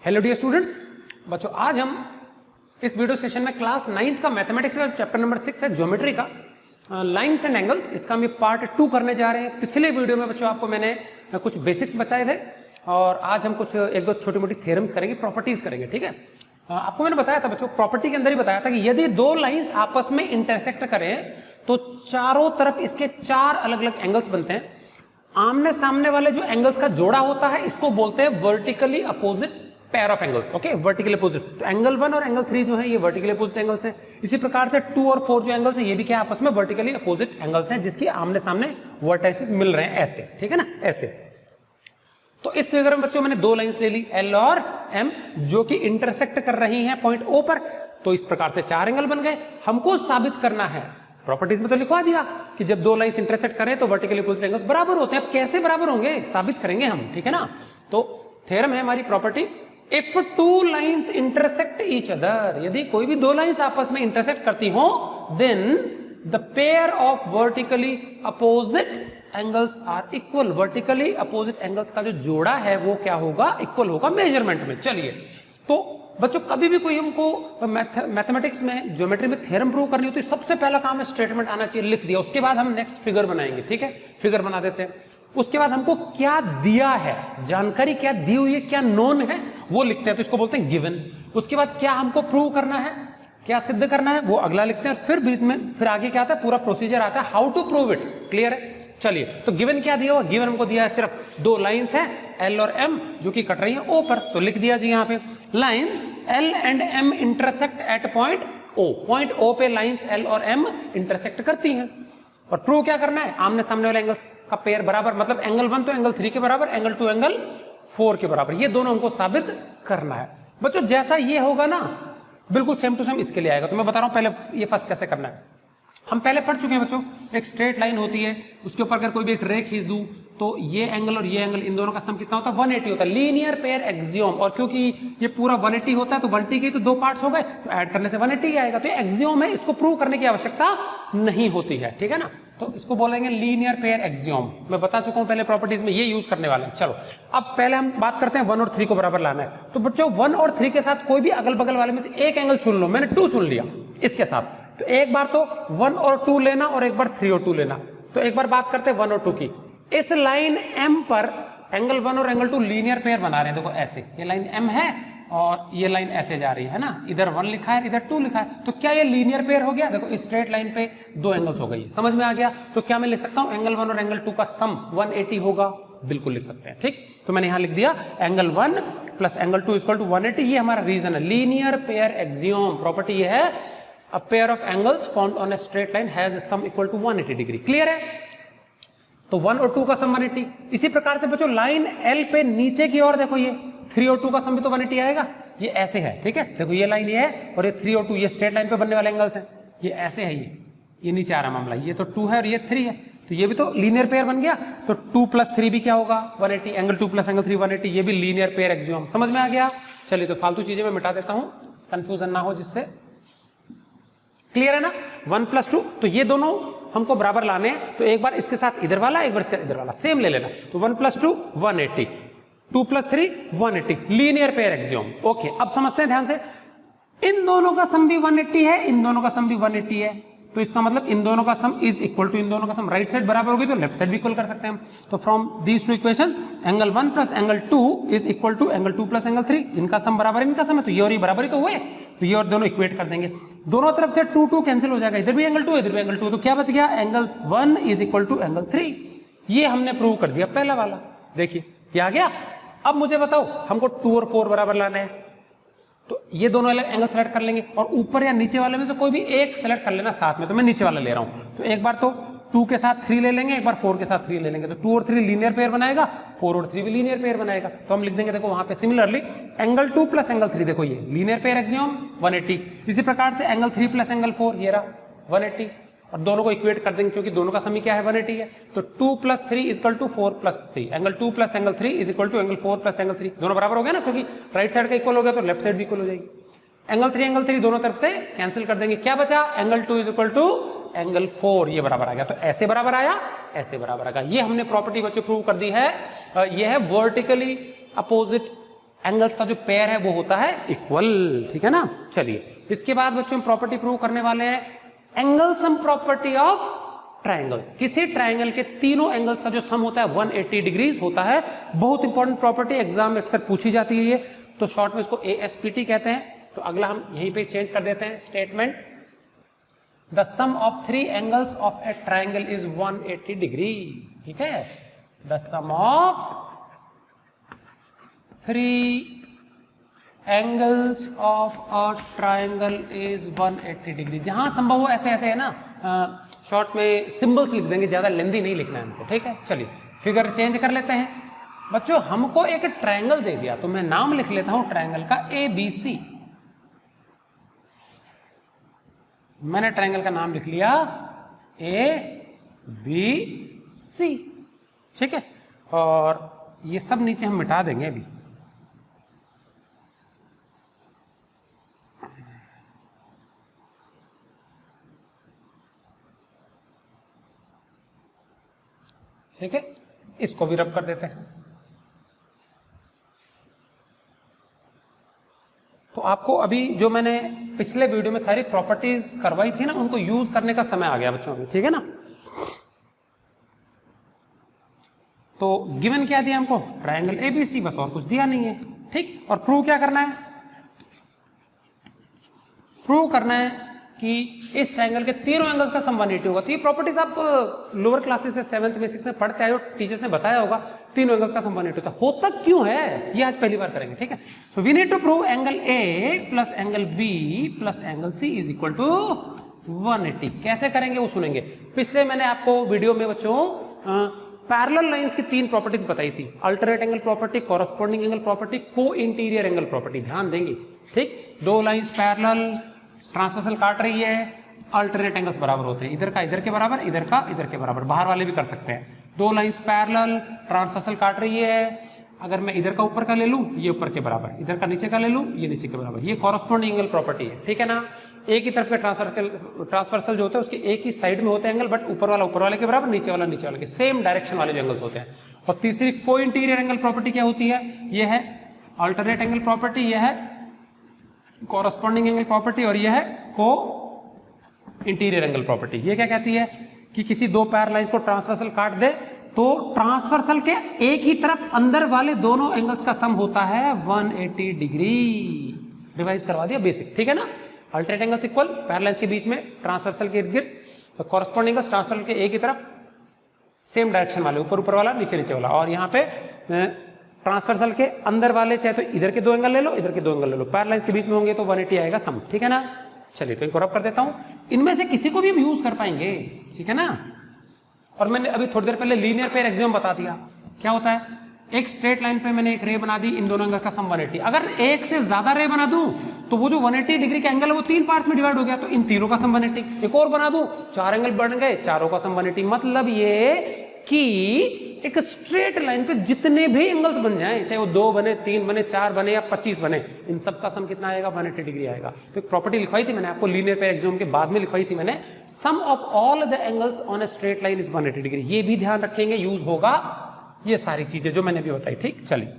Hello dear students, बच्चों आज हम इस वीडियो सेशन में क्लास 9th का मैथमेटिक्स का चैप्टर नंबर 6 है ज्योमेट्री का लाइंस एंड एंगल्स, इसका हम पार्ट 2 करने जा रहे हैं। पिछले वीडियो में बच्चों आपको मैंने कुछ बेसिक्स बताए थे और आज हम कुछ एक दो छोटी मोटी थ्योरम्स करेंगे, प्रॉपर्टीज करेंगे। ठीक है, आपको मैंने बताया था बच्चों, प्रॉपर्टी के अंदर ही बताया था कि यदि दो लाइंस आपस में इंटरसेक्ट करें तो चारों तरफ इसके चार अलग अलग एंगल्स बनते हैं। आमने सामने वाले जो एंगल्स का जोड़ा होता है इसको बोलते हैं vertically opposite pair of angles. Okay, vertically opposite. तो एंगल 1 और एंगल 3 जो है ये वर्टिकली अपोजिट एंगल्स हैं। इसी प्रकार से 2 और 4 जो एंगल्स हैं ये भी क्या आपस में वर्टिकली अपोजिट एंगल्स हैं, जिसकी आमने सामने वर्टाइसेस मिल रहे हैं ऐसे। ठीक है ना, ऐसे। तो इस फिगर में बच्चों मैंने दो लाइंस ले ली L और M जो कि इंटरसेक्ट कर रही हैं पॉइंट O पर। तो इस प्रकार से चार एंगल बन गए। हमको साबित करना है, प्रॉपर्टीज में तो लिखवा दिया कि जब दो लाइंस इंटरसेक्ट करें तो वर्टिकली अपोजिट एंगल्स बराबर होते हैं। अब कैसे बराबर होंगे साबित करेंगे हम। ठीक है ना, तो थ्योरम है हमारी property, if two lines intersect each other, यदि कोई भी दो लाइंस आपस में इंटरसेक्ट करती हो, then the pair of vertically opposite angles are equal. Vertically opposite angles का जो जोड़ा है वो क्या होगा, इक्वल होगा मेजरमेंट में। चलिए, तो बच्चों कभी भी कोई हमको मैथमेटिक्स में ज्योमेट्री में थ्योरम प्रूव करनी हो तो सबसे पहला काम है स्टेटमेंट आना चाहिए, लिख दिया। उसके बाद हम नेक्स्ट फिगर बनाएंगे। ठीक है, फिगर बना देते हैं। उसके बाद हमको क्या दिया है, जानकारी क्या दी हुई है, क्या नोन है वो लिखते हैं, तो इसको बोलते हैं गिवन। उसके बाद क्या हमको प्रूव करना है, क्या सिद्ध करना है वो अगला लिखते हैं। फिर बीच में फिर आगे क्या आता है, पूरा प्रोसीजर आता है how to prove it. Clear है? चलिए, तो गिवन क्या दिया हुआ, गिवन हमको दिया है सिर्फ दो लाइंस है L और M जो कि कट रही है O पर। तो लिख दिया जी यहाँ पे lines L and M intersect at point O। Point O पे लाइंस L और M इंटरसेक्ट करती हैं। और प्रूव क्या करना है, आमने सामने वाले एंगल्स का पेयर बराबर, मतलब एंगल 1 तो एंगल 3 के बराबर, एंगल 2 एंगल 4 के बराबर, ये दोनों हमको साबित करना है। बच्चों जैसा ये होगा ना बिल्कुल सेम टू सेम इसके लिए आएगा। तो मैं बता रहा हूं पहले ये फर्स्ट कैसे करना है। हम पहले पढ़ चुके हैं बच्चों, एक स्ट्रेट लाइन होती है, उसके ऊपर अगर कोई भी एक रे खींच दूं तो ये एंगल और ये एंगल इन दोनों का सम कितना होता है, 180 होता है। Linear pair axiom. और क्योंकि ये पूरा 180 होता है तो 180 के तो दो पार्ट्स हो गए, तो ऐड करने से 180 आएगा। तो ये एक्सियोम है, इसको प्रूव करने की आवश्यकता नहीं होती है। ठीक है ना, तो इसको बोलेंगे लीनियर पेयर एक्सियोम। मैं बता चुका हूं पहले प्रॉपर्टीज में, ये यूज करने वाले हैं। चलो अब पहले हम बात करते हैं 1 और 3 को बराबर लाना है। तो बच्चों 1 और 3 के साथ कोई भी अगल बगल वाले में से एक एंगल चुन लो। मैंने 2 चुन लिया इसके साथ, तो एक बार तो 1 और 2 लेना और एक बार 3 और 2 लेना। तो एक बार बात करते हैं 1 और 2 की। इस लाइन M पर एंगल 1 और एंगल 2 लीनियर पेयर बना रहे हैं। देखो ऐसे, ये लाइन M है और ये लाइन ऐसे जा रही है ना, इधर 1 लिखा है इधर 2 लिखा है, तो क्या ये लीनियर पेयर हो गया? देखो इस स्ट्रेट लाइन पे दो एंगल्स हो गई, समझ में आ गया? तो क्या मैं लिख सकता हूं एंगल 1 और एंगल 2 का सम 180 होगा? बिल्कुल लिख सकते हैं। ठीक, तो मैंने यहां लिख दिया angle 1 plus angle 2 equal to 180। ये हमारा रीजन है, लीनियर पेयर एक्सियोम। प्रॉपर्टी ये है, a pair of angles formed on a straight line has a sum equal to 180 degree. Clear है? तो 1 और 2 का सम 180। इसी प्रकार से बच्चों लाइन L पे नीचे की ओर देखो, ये 3 और 2 का सम भी तो 180 आएगा। ये ऐसे है, ठीक है, देखो ये लाइन ये है और ये 3 और 2 ये स्ट्रेट लाइन पे बनने वाले एंगल्स हैं। ये ऐसे है, ये नीचे आ रहा मामला, ये तो 2 है और ये 3 है, तो ये भी तो लीनियर पेयर बन गया। तो 2 + 3 भी क्या होगा, 180। एंगल 2 + एंगल 3 180, ये भी लीनियर पेयर एक्सियोम। समझ में आ गया? चलिए, तो फालतू चीजें मैं मिटा देता हूं, कंफ्यूजन ना हो जिससे। क्लियर है ना? 1 + 2, तो ये दोनों हमको बराबर लाने हैं। तो एक बार इसके साथ इधर वाला, एक बार इसके इधर वाला सेम ले लेना। तो 1 + 2 180, 2 + 3 180, लीनियर पेयर एक्सियोम। ओके, अब समझते हैं ध्यान से, इन दोनों का सम भी 180 है, इन दोनों का सम भी 180 है। तो इसका मतलब इन दोनों का सम इज इक्वल टू इन दोनों का सम। राइट साइड बराबर होगी तो लेफ्ट साइड भी इक्वल कर सकते हैं हम। तो from these two equations angle 1 + angle 2 is equal to angle 2 + angle 3। इनका सम बराबर है, इनका सम है, तो ये और ये बराबर ही तो हुए, तो ये और दोनों इक्वेट कर देंगे। दोनों तरफ से 2 2 कैंसिल हो जाएगा, इधर भी एंगल 2 इधर भी एंगल 2, तो क्या बच गया, angle 1 is equal to angle 3। ये हमने प्रूव कर दिया पहला वाला। देखिए ये आ गया। अब मुझे बताओ हमको 2 और 4 बराबर लाना है, तो ये दोनों एंगल सेलेक्ट कर लेंगे और ऊपर या नीचे वाले में से कोई भी एक सेलेक्ट कर लेना साथ में। तो मैं नीचे वाला ले रहा हूं, तो एक बार तो 2 के साथ 3 ले लेंगे, एक बार 4 के साथ 3 ले लेंगे। तो 2 और 3 लीनियर पेयर बनाएगा, 4 और 3 भी लीनियर पेयर बनाएगा। तो हम लिख देंगे, देखो वहां पे सिमिलरली एंगल 2 + एंगल 3, देखो ये लीनियर पेयर एक्सियोम 180। इसी प्रकार से एंगल 3 + एंगल 4, ये रहा 180, और दोनों को इक्वेट कर देंगे क्योंकि दोनों का सम क्या है, 180 है। तो 2 + 3 equal to 4 + 3, angle 2 + angle 3 is equal to angle 4 + angle 3। दोनों बराबर हो गया ना, क्योंकि राइट साइड का इक्वल हो गया तो लेफ्ट साइड भी इक्वल हो जाएगी। एंगल 3 दोनों तरफ से कैंसिल कर देंगे, क्या बचा, angle 2 is equal to angle 4, ये बराबर आ गया। तो ऐसे बराबर आया, ऐसे बराबर आ गया। ये हमने प्रॉपर्टी बच्चों प्रूव कर दी है। ये है वर्टिकली अपोजिट एंगल्स का जो पेयर है वो होता है इक्वल, ठीक है ना। चलिए इसके बाद बच्चों हम प्रॉपर्टी प्रूव करने वाले हैं, angle sum property of triangles. किसी ट्राइंगल के तीनों एंगल्स का जो सम होता है 180 डिग्रीज होता है। बहुत इंपॉर्टेंट प्रॉपर्टी, एग्जाम में अक्सर पूछी जाती है ये, तो शॉर्ट में इसको ASPT कहते हैं। तो अगला हम यहीं पे चेंज कर देते हैं statement, the sum of 3 angles of a triangle is 180 degree, ठीक है। The sum of 3 angles of a triangle is 180 degree. जहां संभव हो ऐसे ऐसे है ना, शॉर्ट में सिंबल्स लिख देंगे, ज्यादा लेंदी नहीं लिखना है हमको, ठीक है। चलिए फिगर चेंज कर लेते हैं बच्चों। हमको एक ट्राइंगल दे दिया तो मैं नाम लिख लेता हूं ट्राइंगल का ABC। मैंने ट्राइंगल का नाम लिख लिया ABC, ठीक है। और ये सब नीचे हम मिटा देंगे अभी, ठीक है। इसको भी रब कर देते हैं। तो आपको अभी जो मैंने पिछले वीडियो में सारी प्रॉपर्टीज करवाई थी ना, उनको यूज करने का समय आ गया बच्चों में, ठीक है ना। तो गिवन क्या दिया हमको, ट्रायंगल ABC, बस और कुछ दिया नहीं है, ठीक। और प्रूव क्या करना है, प्रूव करना है कि इस ट्रायंगल के तीनों एंगल्स का सम 180 होगा। तो ये प्रॉपर्टीज आप लोअर क्लासेस से 7th में 6th में पढ़ते आए हो, टीचर्स ने बताया होगा तीनों एंगल्स का सम 180 होता क्यों है, ये आज पहली बार करेंगे, ठीक है। So we need to prove angle A plus angle B plus angle C is equal to 180। कैसे करेंगे वो सुनेंगे। पिछले मैंने आपको वीडियो में बच्चों पैरेलल लाइंस की 3 प्रॉपर्टीज बताई थी, alternate angle property, corresponding angle property, को इंटीरियर एंगल प्रॉपर्टी। ध्यान देंगे, ठीक। 2 लाइंस पैरेलल ट्रांसवर्सल काट रही है, अल्टरनेट एंगल्स बराबर होते हैं, इधर का इधर के बराबर, इधर का इधर के बराबर, बाहर वाले भी कर सकते हैं। 2 लाइंस पैरेलल ट्रांसवर्सल काट रही है, अगर मैं इधर का ऊपर का ले लूं ये ऊपर के बराबर, इधर का नीचे का ले लूं ये नीचे के बराबर, ये कॉरस्पॉन्डिंग एंगल प्रॉपर्टी है, ठीक है ना। एक ही तरफ के ट्रांसवर्सल जो होते हैं उसके एक ही साइड में होते हैं एंगल, बट ऊपर वाला ऊपर वाले के बराबर, नीचे वाला नीचे वाले के, सेम डायरेक्शन वाले जो एंगल्स होते हैं। और तीसरी को इंटीरियर एंगल प्रॉपर्टी क्या होती है, ये है अल्टरनेट एंगल प्रॉपर्टी, ये है कॉरस्पॉन्डिंग एंगल प्रॉपर्टी, और ये है को इंटीरियर एंगल प्रॉपर्टी। ये क्या कहती है कि किसी 2 पैरेलल लाइंस को ट्रांसवर्सल काट दे तो ट्रांसवर्सल के एक ही तरफ अंदर वाले दोनों एंगल्स का सम होता है 180 डिग्री। रिवाइज करवा दिया बेसिक, ठीक है ना। Alternate angles equal parallel lines के बीच में, ट्रांसवर्सल के इर्द गिर्द, कॉरस्पॉन्डिंग एंगल्स ट्रांसवर्सल के एक ही तरफ, सेम डायरेक्शन वाले, ऊपर ऊपर वाला नीचे नीचे वाला। और यहाँ पे ट्रांसवर्सल के अंदर वाले चाहे तो इधर के 2 एंगल ले लो, इधर के 2 एंगल ले लो, पैरेलल लाइंस के बीच में होंगे तो 180 आएगा सम, ठीक है ना। चलिए तो इनको रब कर देता हूं, इनमें से किसी को भी हम यूज कर पाएंगे, ठीक है ना। और मैंने अभी थोड़ी देर पहले लीनियर पेयर एक्सियोम बता दिया, क्या होता है, एक स्ट्रेट लाइन पे मैंने एक रे बना दी, इन दोनों एंगल का सम 180। अगर एक से ज्यादा रे बना दूं तो वो जो 180 डिग्री का एंगल है वो 3 पार्ट्स में डिवाइड हो गया, तो इन तीनों का सम 180। एक और बना दूं, 4 एंगल बन गए, चारों का सम 180। मतलब ये कि एक स्ट्रेट लाइन पे जितने भी एंगल्स बन जाएं, चाहे वो 2 बने, 3 बने, 4 बने या 25 बने, इन सब का सम कितना आएगा, 180 डिग्री आएगा। तो एक प्रॉपर्टी लिखवाई थी मैंने आपको लीनियर पेयर एक्सियोम के बाद में लिखवाई थी मैंने, sum of all the angles on a straight line is 180 degree. ये भी ध्यान रखेंगे, यूज होगा ये सारी चीजें जो मैंने भी बताई, ठीक। चलिए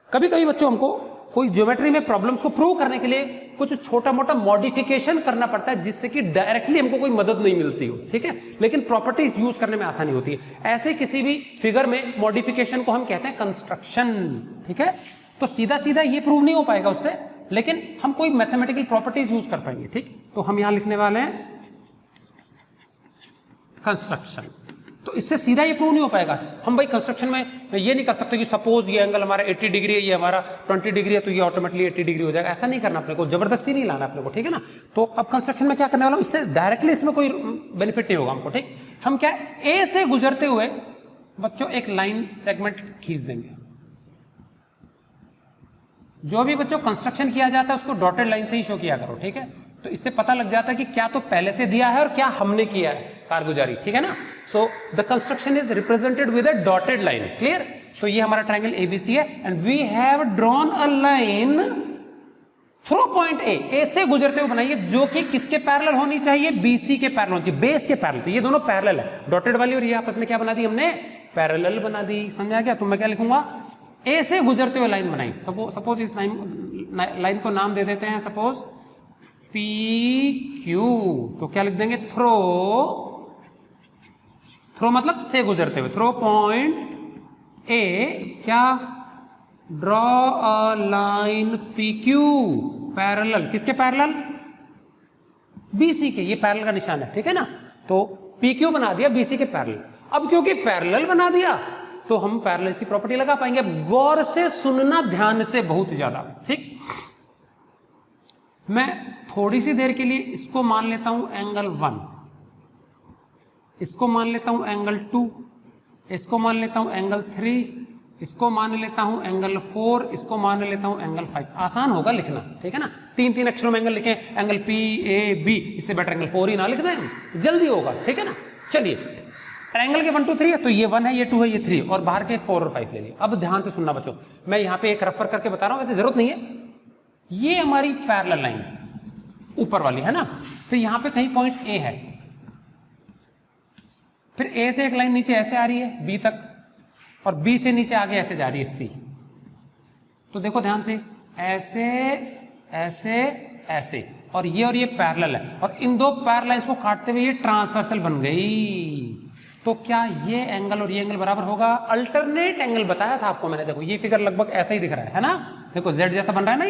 कभी कभी बच्चों हमको कोई ज्योमेट्री में प्रॉब्लम्स को प्रूव करने के लिए कुछ छोटा मोटा मॉडिफिकेशन करना पड़ता है, जिससे कि डायरेक्टली हमको कोई मदद नहीं मिलती हो, ठीक है, लेकिन प्रॉपर्टीज यूज करने में आसानी होती है। ऐसे किसी भी फिगर में मॉडिफिकेशन को हम कहते हैं कंस्ट्रक्शन, ठीक है। तो सीधा सीधा ये प्रूव नहीं हो पाएगा उससे, लेकिन हम कोई मैथमेटिकल प्रॉपर्टीज यूज कर पाएंगे, ठीक। तो हम यहां लिखने वाले हैं कंस्ट्रक्शन। तो इससे सीधा ये प्रूव नहीं हो पाएगा। हम भाई कंस्ट्रक्शन में ये नहीं कर सकते कि सपोज ये एंगल हमारा 80 डिग्री है, ये हमारा 20 डिग्री है, तो ये ऑटोमेटिकली 80 डिग्री हो जाएगा। ऐसा नहीं करना अपने को, जबरदस्ती नहीं लाना अपने को, ठीक है ना। तो अब कंस्ट्रक्शन में क्या करने वाला हूं, इससे डायरेक्टली इसमें कोई बेनिफिट नहीं होगा हमको, ठीक। हम क्या ए से गुजरते हुए बच्चों एक लाइन सेगमेंट खींच देंगे। जो भी बच्चों कंस्ट्रक्शन किया जाता है उसको डॉटेड लाइन से ही शो किया करो, ठीक है। तो इससे पता लग जाता है कि क्या तो पहले से दिया है और क्या हमने किया है कारगुजारी, ठीक है ना। So the construction is represented with a dotted line, clear. तो ये हमारा ट्रायंगल ABC है and we have drawn a line through point A से गुजरते हुए बनाइए, जो कि किसके पैरेलल होनी चाहिए, BC के पैरेलल होनी चाहिए, बेस के पैरेलल। तो ये दोनों पैरेलल है, डॉटेड वाली और ये आपस में क्या बना दी हमने, पैरेलल बना दी। समझ आ गया। तो मैं क्या लिखूंगा, ए से गुजरते हुए लाइन बनाई, सपोज इस लाइन को नाम दे देते हैं सपोज पी क्यू, तो क्या लिख देंगे थ्रो मतलब से गुजरते हुए, थ्रो पॉइंट ए क्या draw a line P Q parallel, किसके पैरेलल बीसी के, ये पैरेलल का निशान है ठीक है ना, तो पी क्यू बना दिया बीसी के पैरेलल। अब क्योंकि पैरेलल बना दिया तो हम पैरेलल की प्रॉपर्टी लगा पाएंगे। गौर से सुनना ध्यान से बहुत ज्यादा, ठीक। मैं थोड़ी सी देर के लिए इसको मान लेता हूं एंगल 1, इसको मान लेता हूं एंगल 2, इसको मान लेता हूं एंगल 3, इसको मान लेता हूं एंगल 4, इसको मान लेता हूं एंगल 5। आसान होगा लिखना ठीक है ना, 3 अक्षरों में एंगल लिखें, एंगल पी ए बी, इससे बेटर एंगल 4 ही ना लिख दें, जल्दी होगा ठीक है ना। चलिए ट्रायंगल के 1 2 3 है, तो ये 1 है, ये 2 है, ये 3, और बाहर के 4 और 5 ले लिए। अब ध्यान से सुनना बच्चों, मैं यहां पे एक रफर करके बता रहा हूं, वैसे जरूरत नहीं है। ये हमारी पैरेलल लाइन ऊपर वाली है ना, तो यहां पे कहीं पॉइंट ए है, फिर ए से एक लाइन नीचे ऐसे आ रही है बी तक, और बी से नीचे आगे ऐसे जा रही है सी। तो देखो ध्यान से, ऐसे ऐसे ऐसे, और ये पैरेलल है, और इन दो पैरेलल लाइंस को काटते हुए ये ट्रांसवर्सल बन गई। तो क्या ये एंगल और ये एंगल बराबर होगा? अल्टरनेट एंगल बताया था आपको मैंने, देखो ये फिगर लगभग ऐसा ही दिख रहा है ना, देखो जेड जैसा बन रहा है ना,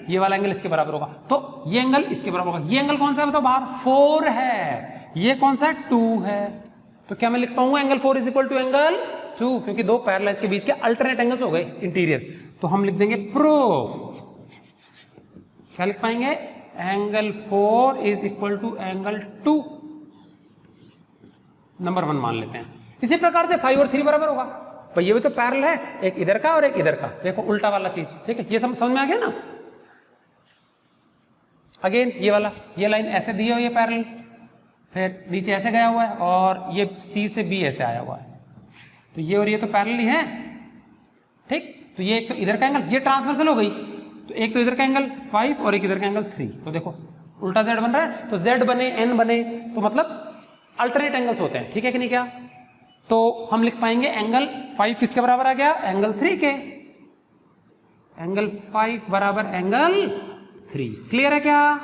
ये वाला एंगल इसके बराबर होगा, तो ये एंगल इसके बराबर होगा। ये एंगल कौन सा है बताओ बाहर? 4 है, ये कौन सा है? 2 है। तो क्या मैं लिख पाऊंगा angle 4 is equal to angle 2, क्योंकि दो पैरेलल लाइंस के बीच के अल्टरनेट एंगल्स हो गए इंटीरियर। तो हम लिख देंगे प्रूफ, क्या लिख पाएंगे? Angle 4 is equal to angle 2, number 1 मान लेते हैं। इसी प्रकार से 5 और 3 बराबर होगा, पर ये भी तो पैरेलल है, एक इधर का और एक इधर का, देखो उल्टा वाला चीज, ठीक है, ये समझ में आ गया ना। अगेन ये वाला, ये लाइन ऐसे दी है, ये पैरेलल, फिर नीचे ऐसे गया हुआ है, और ये सी से बी ऐसे आया हुआ है, तो ये और ये तो पैरेलल ही है, ठीक। तो ये एक तो इधर का एंगल, ये ट्रांसवर्सल हो गई, तो एक तो इधर का एंगल 5 और एक इधर का एंगल 3, तो देखो उल्टा जेड बन रहा है, तो जेड बने एन बने, तो मतलब अल्टरनेट एंगल्स होते हैं, ठीक है कि नहीं क्या? तो हम लिख पाएंगे एंगल 5 किसके बराबर आ गया? एंगल 3 के। एंगल 5 बराबर एंगल 3, क्लियर है क्या?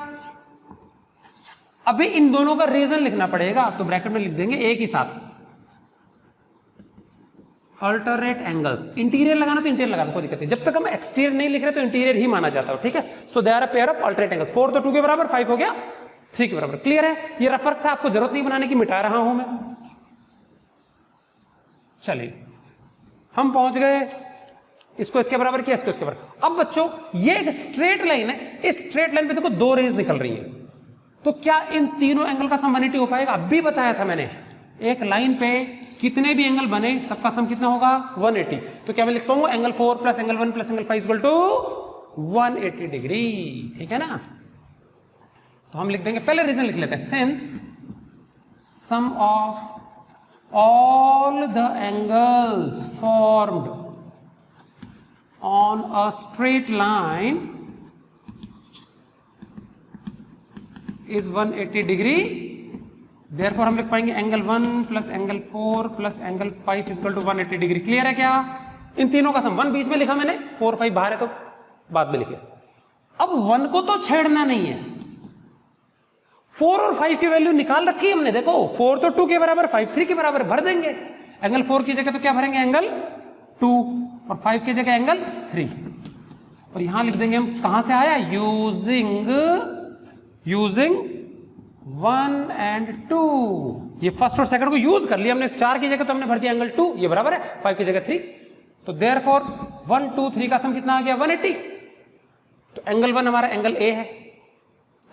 अभी इन दोनों का रीजन लिखना पड़ेगा, तो ब्रैकेट में लिख देंगे एक ही साथ, अल्टरनेट एंगल्स। इंटीरियर लगाना तो इंटीरियर लगाना, कोई दिक्कत नहीं, जब तक हम एक्सटीरियर नहीं लिख रहे तो इंटीरियर ही माना जाता है, ठीक है। So they are a pair of alternate angles. 4 तो 2 के बराबर, 5 हो गया 3 के बराबर, क्लियर है। ये रफ वर्क था, आपको जरूरत नहीं बनाने की, मिटा रहा हूं मैं। चलिए हम पहुंच गए, इसको इसके बराबर किया, इसको इसके बराबर। अब बच्चों ये एक स्ट्रेट लाइन है, इस स्ट्रेट लाइन पे देखो 2 रेज निकल रही है, तो क्या इन तीनों एंगल का सम 180 हो पाएगा? अब भी बताया था मैंने, एक लाइन पे कितने भी एंगल बने सबका सम कितना होगा? 180। तो क्या मैं लिख पाऊंगा angle 4 plus angle 1 plus angle 5 equal to 180 degree, ठीक है ना। तो हम लिख देंगे, पहले रीजन लिख लेते हैं, since sum of all the angles formed on a straight line is 180 degree, therefore हम लिख पाएंगे angle 1 plus angle 4 plus angle 5 is equal to 180 degree. Clear है क्या? इन तीनों का सम, 1 बीच में लिखा मैंने, 4 5 बाहर है तो बाद में लिखे। अब 1 को तो छेड़ना नहीं है, 4 और 5 की वैल्यू निकाल रखी है हमने, देखो 4 तो 2 के बराबर, 5 3 के बराबर, भर देंगे। एंगल 4 की जगह तो क्या भरेंगे? एंगल 2, और 5 की जगह एंगल 3, और यहां लिख देंगे हम, कहां से आया? यूजिंग 1 and 2, ये फर्स्ट और सेकंड को यूज कर लिया हमने। 4 की जगह तो हमने भर दिया एंगल 2, ये बराबर है 5 की जगह 3, तो देयरफॉर 1 2 3 का सम कितना आ गया? 180। तो एंगल 1 हमारा एंगल ए है,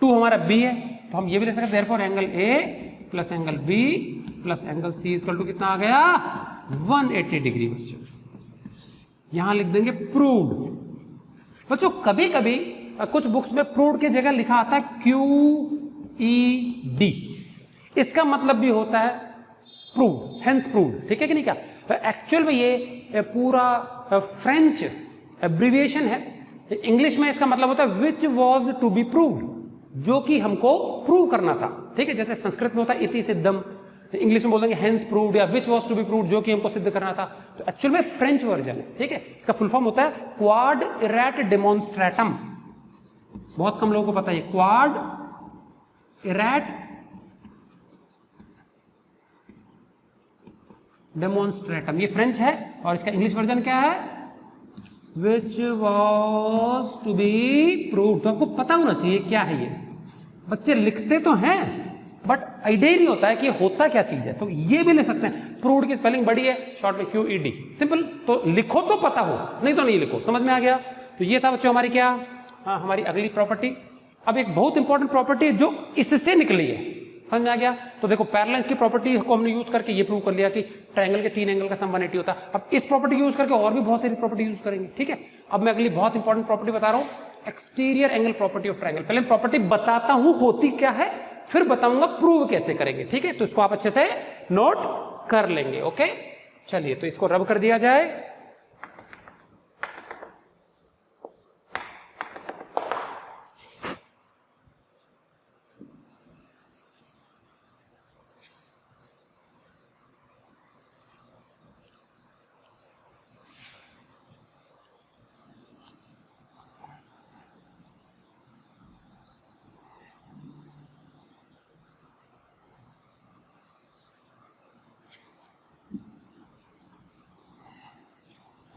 2 हमारा बी है, तो हम ये भी ले सकते हैं, therefore angle A plus angle B plus angle C equal to कितना आ गया? 180 डिग्री। बच्चों यहां लिख देंगे प्रूव्ड। बच्चों कभी कभी कुछ बुक्स में प्रूव्ड की जगह लिखा आता है QED, इसका मतलब भी होता है प्रूव्ड, हेंस प्रूव्ड, ठीक है कि नहीं क्या? एक्चुअल में ये पूरा फ्रेंच एब्रिविएशन है, इंग्लिश में इसका मतलब होता है which was to be proved, जो कि हमको प्रूव करना था, ठीक है। जैसे संस्कृत में होता है इति सिद्धम, इंग्लिश में बोल देंगे हेंस प्रूव्ड या which was to be proved, जो कि हमको सिद्ध करना था। तो एक्चुअल में फ्रेंच वर्जन है, ठीक है। इसका फुल फॉर्म होता है क्वाड इरेट डेमोन्स्ट्रेटम। बहुत कम लोगों को पता है क्वाड इरेट डेमोन्स्ट्रेटम, ये फ्रेंच है। और इसका इंग्लिश वर्जन क्या है, which was to be proved. तो आपको पता होना चाहिए क्या है ये। बच्चे लिखते तो हैं बट आइडिया नहीं होता है कि होता क्या चीज है। तो ये भी ले सकते हैं। प्रूव्ड की स्पेलिंग बड़ी है, शॉर्ट में QED, सिंपल। तो लिखो तो पता हो, नहीं तो नहीं लिखो। समझ में आ गया। तो ये था बच्चों हमारी क्या, हमारी अगली प्रॉपर्टी। अब एक बहुत इंपॉर्टेंट प्रॉपर्टी है जो इससे निकली है, समझ में आ गया। तो देखो पैरेलल्स की प्रॉपर्टी को हमने यूज करके ये प्रूव कर लिया कि ट्रायंगल के 3 एंगल का सम 180 होता है। अब इस प्रॉपर्टी यूज करके और भी बहुत सारी प्रॉपर्टी यूज करेंगे, ठीक है। अब मैं अगली बहुत इंपॉर्टेंट प्रॉपर्टी बता रहा हूं, exterior angle property of triangle. पहले प्रॉपर्टी बताता हूं होती क्या है, फिर बताऊंगा प्रूव कैसे करेंगे, ठीक है। तो इसको आप अच्छे से नोट कर लेंगे, ओके। चलिए तो इसको रब कर दिया जाए।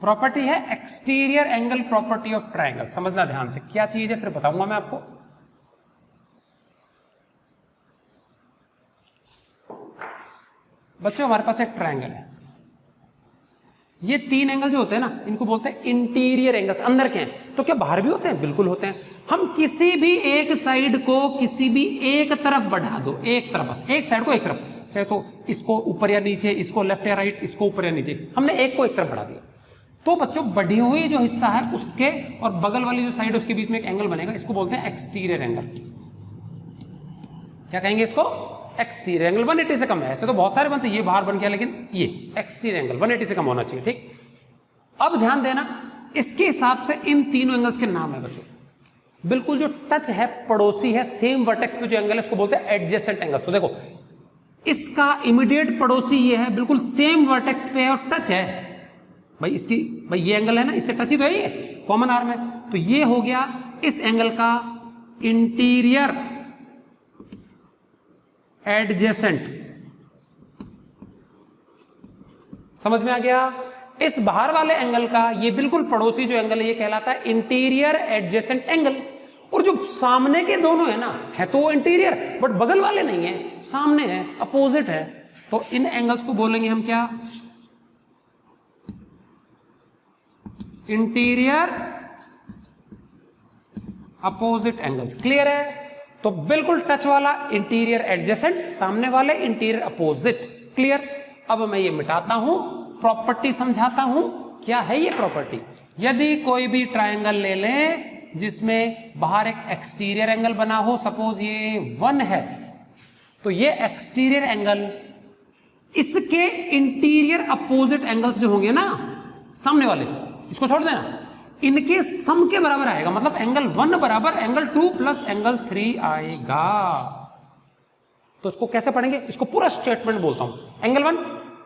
प्रॉपर्टी है exterior angle property of triangle. समझना ध्यान से क्या चीज है, फिर बताऊंगा मैं आपको। बच्चों हमारे पास एक ट्रायंगल है, ये 3 एंगल जो होते हैं ना, इनको बोलते हैं इंटीरियर एंगल्स, अंदर के हैं। तो क्या बाहर भी होते हैं? बिल्कुल होते हैं। हम किसी भी एक साइड को किसी भी एक तरफ बढ़ा दो, एक तरफ, बस एक साइड को एक तरफ, चाहे तो इसको ऊपर या नीचे, इसको लेफ्ट या राइट, इसको ऊपर या नीचे, हमने एक को एक तरफ बढ़ा दिया। तो बच्चों बढ़ी हुई जो हिस्सा है उसके और बगल वाली जो साइड है उसके बीच में एक एंगल बनेगा, इसको बोलते हैं एक्सटीरियर एंगल। क्या कहेंगे इसको? Exterior angle. 180 से कम है। ऐसे तो बहुत सारे बनते हैं, ये बाहर बन गया, लेकिन ये एक्सटीरियर एंगल 180 से कम होना चाहिए, ठीक। अब ध्यान देना, इसके हिसाब से इन तीनों एंगल्स के नाम है बच्चों। बिल्कुल जो टच है, पड़ोसी है, सेम वर्टेक्स पे जो एंगल है उसको बोलते हैं एडजेसेंट एंगल्स। तो देखो इसका इमीडिएट पड़ोसी ये है, बिल्कुल सेम वर्टेक्स पे है और टच है। भाई इसकी, भाई ये एंगल है ना, इससे टच ही तो है ये, कॉमन आर्म है। तो ये हो गया इस एंगल का इंटीरियर एडजेसेंट। समझ में आ गया? इस बाहर वाले एंगल का ये बिल्कुल पड़ोसी जो एंगल है ये कहलाता है इंटीरियर एडजेसेंट एंगल। और जो सामने के दोनों है ना, है तो इंटीरियर बट बगल वाले नहीं है, सामने है, अपोजिट है। तो इन एंगल्स को बोलेंगे हम क्या? Interior opposite angles. क्लियर है? तो बिल्कुल टच वाला इंटीरियर एडजेसेंट, सामने वाले इंटीरियर अपोजिट। क्लियर? अब मैं ये मिटाता हूं, प्रॉपर्टी समझाता हूं। क्या है ये प्रॉपर्टी? यदि कोई भी ट्रायंगल ले लें जिसमें बाहर एक एक्सटीरियर एंगल बना हो, सपोज ये 1 है, तो ये एक्सटीरियर एंगल इसके इंटीरियर अपोजिट एंगल्स जो होंगे ना, सामने वाले, इसको छोड़ देना, इनके सम के बराबर आएगा। मतलब एंगल 1 बराबर एंगल 2 प्लस एंगल 3 आएगा। तो इसको कैसे पढ़ेंगे? इसको पूरा स्टेटमेंट बोलता हूं। Angle 1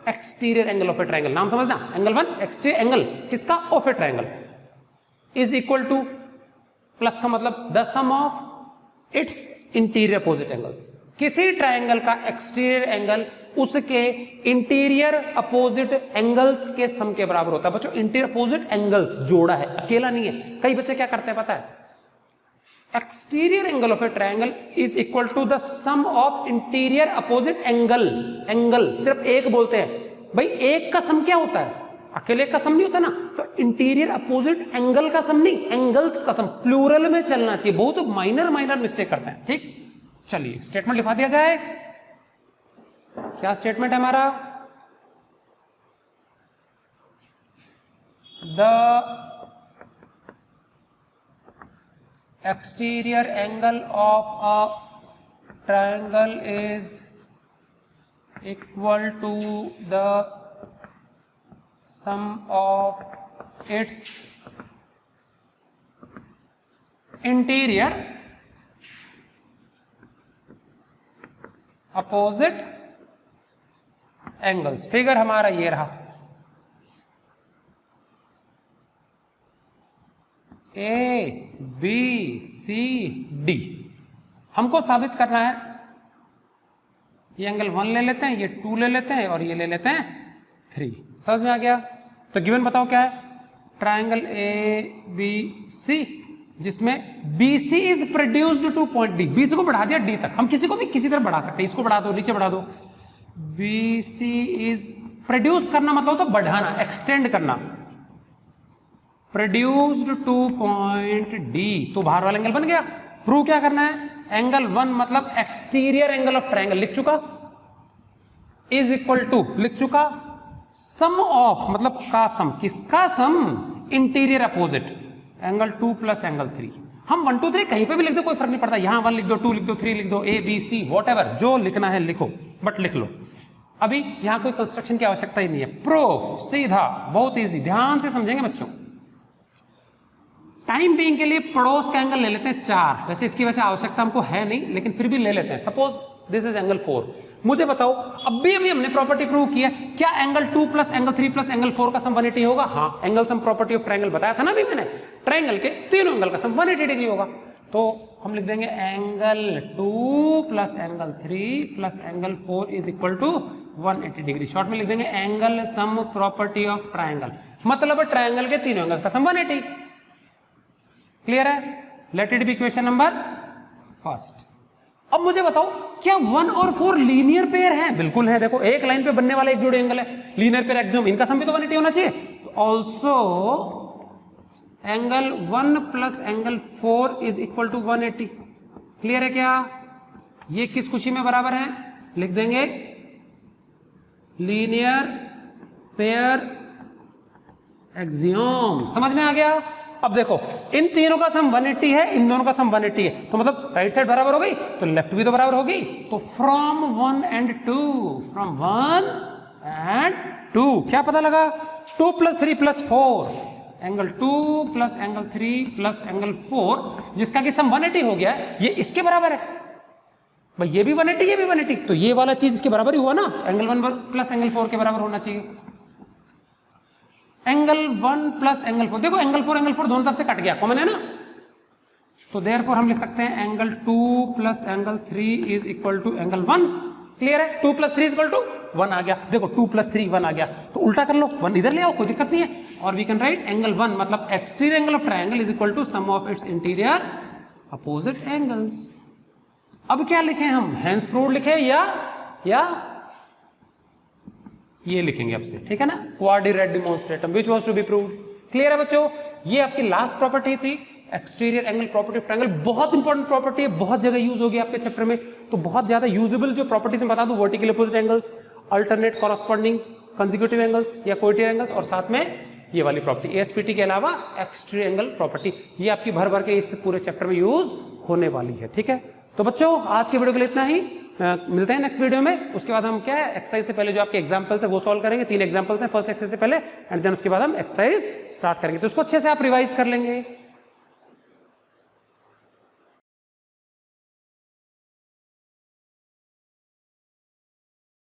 exterior angle of a triangle, नाम समझना। एंगल 1 एक्सटीरियर एंगल किसका? Of a triangle, is equal to, plus का मतलब the sum of its interior opposite angles. किसी ट्रायंगल का एक्सटीरियर एंगल उसके इंटीरियर अपोजिट एंगल्स के सम के बराबर होता है। बच्चों इंटीरियर अपोजिट एंगल्स जोड़ा है, अकेला नहीं है। कई बच्चे क्या करते हैं पता है? Exterior angle of a triangle is equal to the sum of interior opposite angle. Angle सिर्फ एक बोलते हैं। भाई एक का सम क्या होता है? अकेले का सम नहीं होता ना। तो इंटीरियर अपोजिट एंगल का सम नहीं, एंगल्स का सम। प्लूरल में चलना चाहिए, बहुत माइनर मिस्टेक करते हैं, ठीक। चलिए स्टेटमेंट लिखा दिया जाए। क्या स्टेटमेंट है हमारा? The exterior angle of a triangle is equal to the sum of its interior opposite angles. Figure हमारा ये रहा, ए बी सी डी। हमको साबित करना है, ये एंगल 1 ले लेते हैं, ये 2 ले लेते हैं और ये ले लेते हैं 3। समझ में आ गया? तो गिवन बताओ क्या है? ट्राइंगल ए बी सी जिसमें B C is produced to point D. B C को बढ़ा दिया डी तक, हम किसी को भी किसी तरह बढ़ा सकते हैं, इसको बढ़ा दो, नीचे बढ़ा दो। बी सी इज प्रोड्यूस करना मतलब तो बढ़ाना, एक्सटेंड करना, प्रोड्यूस्ड टू पॉइंट डी, तो बाहर वाला एंगल बन गया। प्रूव क्या करना है? एंगल 1 मतलब एक्सटीरियर एंगल ऑफ ट्राइंगल लिख चुका, इज इक्वल टू लिख चुका, सम ऑफ मतलब का सम, किसका sum? Interior opposite, angle 2 plus angle 3। हम 1 2 3 कहीं पे भी लिख दो, कोई फर्क नहीं पड़ता, यहां 1 लिख दो, 2 लिख दो, 3 लिख दो, ए बी सी वॉटएवर, जो लिखना है लिखो, बट लिख लो। अभी यहां कोई कंस्ट्रक्शन की आवश्यकता ही नहीं है, प्रूफ सीधा, बहुत इजी, ध्यान से समझेंगे बच्चों। टाइम बीइंग के लिए पड़ोस का एंगल ले लेते हैं 4, वैसे इसकी वजह आवश्यकता हमको है नहीं, लेकिन फिर भी ले लेते हैं। Suppose this is angle 4। मुझे बताओ, अभी हमने प्रॉपर्टी प्रूव किया, क्या angle 2 plus angle 3 plus angle 4 का सम 180 होगा? हाँ, angle sum property of triangle बताया था ना अभी मैंने, ट्रायंगल के तीनों एंगल का सम 180 डिग्री होगा। तो हम लिख देंगे angle 2 plus angle 3 plus angle 4 is equal to 180 degree. Short में लिख देंगे angle sum property of triangle, मतलब ट्रायंगल के तीनों एंगल का सम 180। क्लियर है? Let it be equation number first. अब मुझे बताओ, क्या 1 और 4 लीनियर पेयर हैं? बिल्कुल है, देखो एक लाइन पे बनने वाला एक जोड़े एंगल है, लीनियर पेयर एक्सियोम, इनका सम भी तो 180 होना चाहिए। Also angle 1 plus angle 4 is equal to 180। Clear है क्या? ये किस खुशी में बराबर है? लिख देंगे लीनियर पेयर एक्सियोम। समझ में आ गया? अब देखो, इन तीनों का सम 180 है, इन दोनों का सम 180 है, तो मतलब राइट साइड बराबर हो गई, तो लेफ्ट भी तो बराबर होगी। तो फ्रॉम 1 and 2, फ्रॉम 1 and 2 क्या पता लगा? 2 plus 3 plus 4, angle 2 plus angle 3 plus angle 4, जिसका कि सम 180 हो गया है, ये इसके बराबर है भाई, ये भी 180 ये भी 180, तो ये वाला चीज इसके बराबर ही हुआ ना, एंगल 1 प्लस एंगल 4 के बराबर होना चाहिए। एंगल 1 प्लस एंगल 4, देखो एंगल 4 दोनों तरफ से कट गया, कॉमन है ना, तो देयरफॉर हम लिख सकते हैं angle 2 plus angle 3 is equal to angle 1। Clear है? 2 प्लस 3 इज इक्वल टू 1 आ गया, देखो 2 प्लस 3 1 आ गया, तो उल्टा कर लो, 1 इधर ले आओ, कोई दिक्कत नहीं है। और वी कैन राइट एंगल 1 मतलब exterior angle of triangle is equal to sum of its interior opposite angles. अब क्या लिखें हम? हेंस प्रूव्ड लिखें या ये लिखेंगे आपसे, ठीक है ना, क्वाड्रिलेटरल डेमोंस्ट्रेटम which was to be proved. Clear है बच्चों? ये आपकी लास्ट प्रॉपर्टी थी, exterior angle property of triangle. बहुत इंपॉर्टेंट प्रॉपर्टी है, बहुत जगह यूज होगी आपके चैप्टर में, तो बहुत ज्यादा यूजेबल जो प्रॉपर्टीज मैं बता दूं, vertical opposite angles, alternate corresponding consecutive angles या कोइटियर एंगल्स, और साथ में ये वाली प्रॉपर्टी एएसपीटी के अलावा एक्सटीरियर एंगल प्रॉपर्टी, ये आपकी भर भर के इस पूरे चैप्टर में यूज होने वाली है। ठीक है, तो बच्चों आज के वीडियो के लिए इतना ही, मिलते हैं नेक्स्ट वीडियो में। उसके बाद हम क्या है, एक्सरसाइज से पहले जो आपके एग्जांपल्स है वो सॉल्व करेंगे। 3 एग्जांपल्स हैं फर्स्ट एक्सरसाइज से पहले, एंड देन उसके बाद हम एक्सरसाइज स्टार्ट करेंगे, तो उसको अच्छे से आप रिवाइज कर लेंगे।